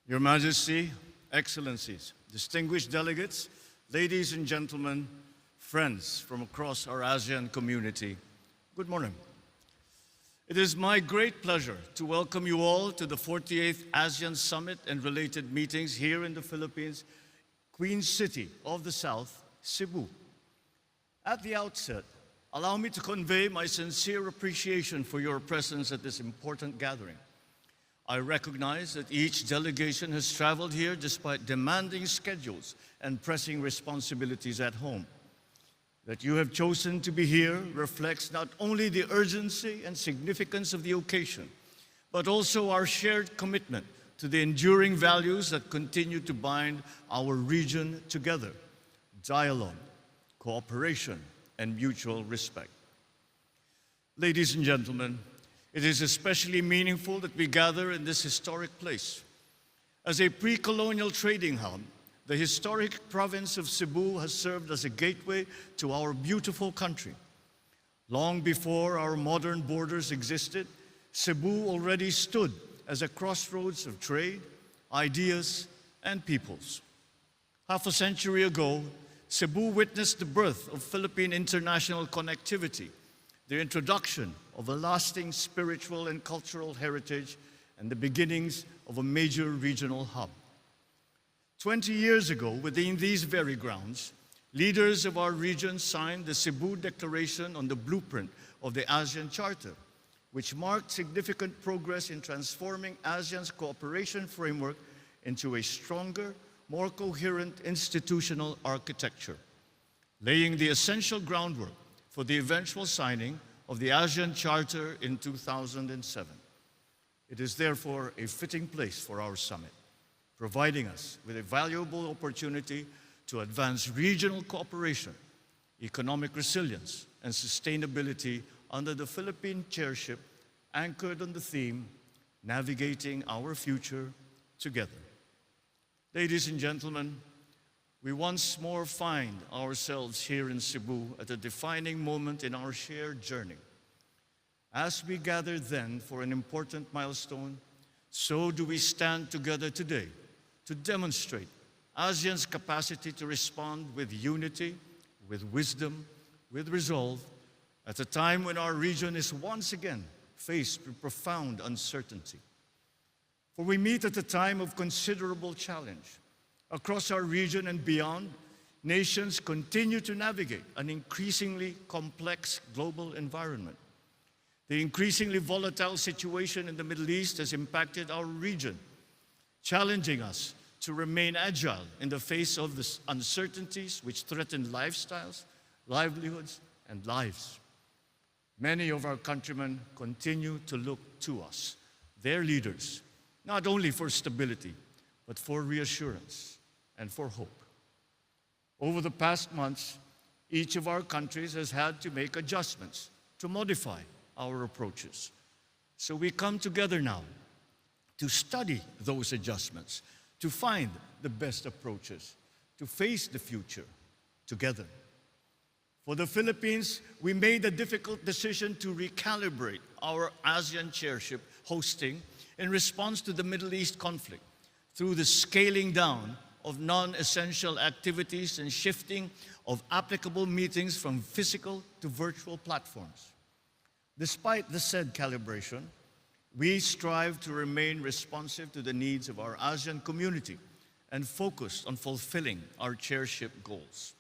Your Majesty, Excellencies, distinguished delegates, ladies and gentlemen, friends from across our ASEAN community, good morning. It is my great pleasure to welcome you all to the 48th ASEAN Summit and related meetings here in the Philippines, Queen City of the South, Cebu. At the outset, allow me to convey my sincere appreciation for your presence at this important gathering. I recognize that each delegation has traveled here despite demanding schedules and pressing responsibilities at home. That you have chosen to be here reflects not only the urgency and significance of the occasion, but also our shared commitment to the enduring values that continue to bind our region together: dialogue, cooperation, and mutual respect. Ladies and gentlemen, it is especially meaningful that we gather in this historic place. As a pre-colonial trading hub, the historic province of Cebu has served as a gateway to our beautiful country. Long before our modern borders existed, Cebu already stood as a crossroads of trade, ideas, and peoples. Half a century ago, Cebu witnessed the birth of Philippine international connectivity, the introduction of a lasting spiritual and cultural heritage, and the beginnings of a major regional hub. 20 years ago, within these very grounds, leaders of our region signed the Cebu Declaration on the blueprint of the ASEAN Charter, which marked significant progress in transforming ASEAN's cooperation framework into a stronger, more coherent institutional architecture, laying the essential groundwork for the eventual signing of the ASEAN Charter in 2007. It is therefore a fitting place for our summit, providing us with a valuable opportunity to advance regional cooperation, economic resilience, and sustainability under the Philippine chairship anchored on the theme, Navigating Our Future Together. Ladies and gentlemen, we once more find ourselves here in Cebu at a defining moment in our shared journey. As we gather then for an important milestone, so do we stand together today to demonstrate ASEAN's capacity to respond with unity, with wisdom, with resolve, at a time when our region is once again faced with profound uncertainty. For we meet at a time of considerable challenge. Across our region and beyond, nations continue to navigate an increasingly complex global environment. The increasingly volatile situation in the Middle East has impacted our region, challenging us to remain agile in the face of the uncertainties which threaten lifestyles, livelihoods, and lives. Many of our countrymen continue to look to us, their leaders, not only for stability, but for reassurance and for hope. Over the past months, each of our countries has had to make adjustments to modify our approaches. So we come together now to study those adjustments, to find the best approaches, to face the future together. For the Philippines, we made the difficult decision to recalibrate our ASEAN chairship hosting in response to the Middle East conflict through the scaling down of non-essential activities and shifting of applicable meetings from physical to virtual platforms. Despite the said calibration, we strive to remain responsive to the needs of our ASEAN community and focused on fulfilling our chairship goals.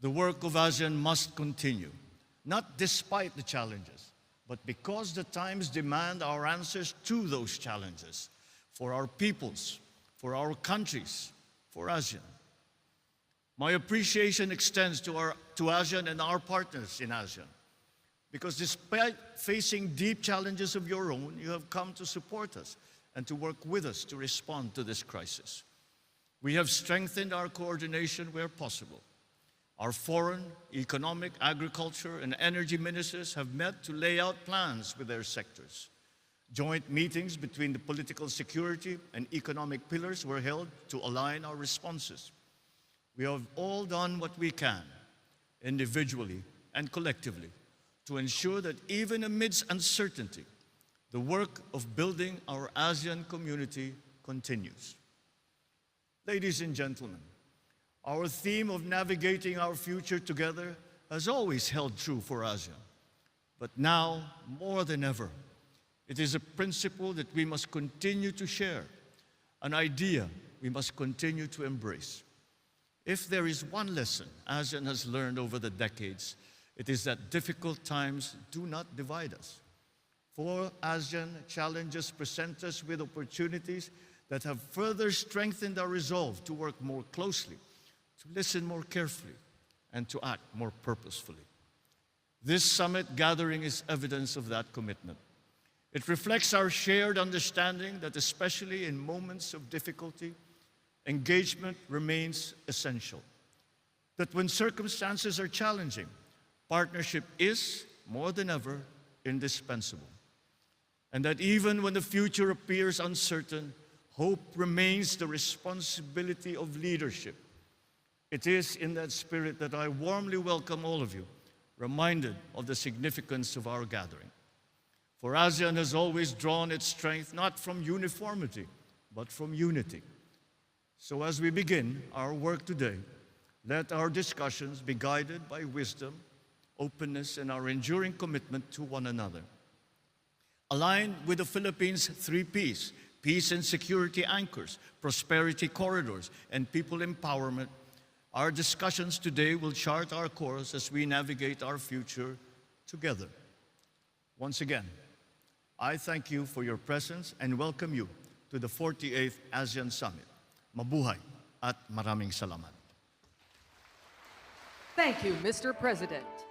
The work of ASEAN must continue, not despite the challenges, but because the times demand our answers to those challenges, for our peoples, for our countries, for ASEAN. My appreciation extends to ASEAN and our partners in ASEAN, because despite facing deep challenges of your own, you have come to support us and to work with us to respond to this crisis. We have strengthened our coordination where possible. Our foreign, economic, agriculture, and energy ministers have met to lay out plans with their sectors. Joint meetings between the political security and economic pillars were held to align our responses. We have all done what we can, individually and collectively, to ensure that even amidst uncertainty, the work of building our ASEAN community continues. Ladies and gentlemen, our theme of navigating our future together has always held true for ASEAN. But now, more than ever, it is a principle that we must continue to share, an idea we must continue to embrace. If there is one lesson ASEAN has learned over the decades, it is that difficult times do not divide us. For ASEAN, challenges present us with opportunities that have further strengthened our resolve to work more closely, to listen more carefully, and to act more purposefully. This summit gathering is evidence of that commitment. It reflects our shared understanding that especially in moments of difficulty, engagement remains essential. That when circumstances are challenging, partnership is, more than ever, indispensable. And that even when the future appears uncertain, hope remains the responsibility of leadership. It is in that spirit that I warmly welcome all of you, reminded of the significance of our gathering. For ASEAN has always drawn its strength not from uniformity, but from unity. So as we begin our work today, let our discussions be guided by wisdom, openness, and our enduring commitment to one another. Aligned with the Philippines' 3 Ps, peace and security anchors, prosperity corridors, and people empowerment, our discussions today will chart our course as we navigate our future together. Once again, I thank you for your presence and welcome you to the 48th ASEAN Summit. Mabuhay at maraming salamat. Thank you, Mr. President.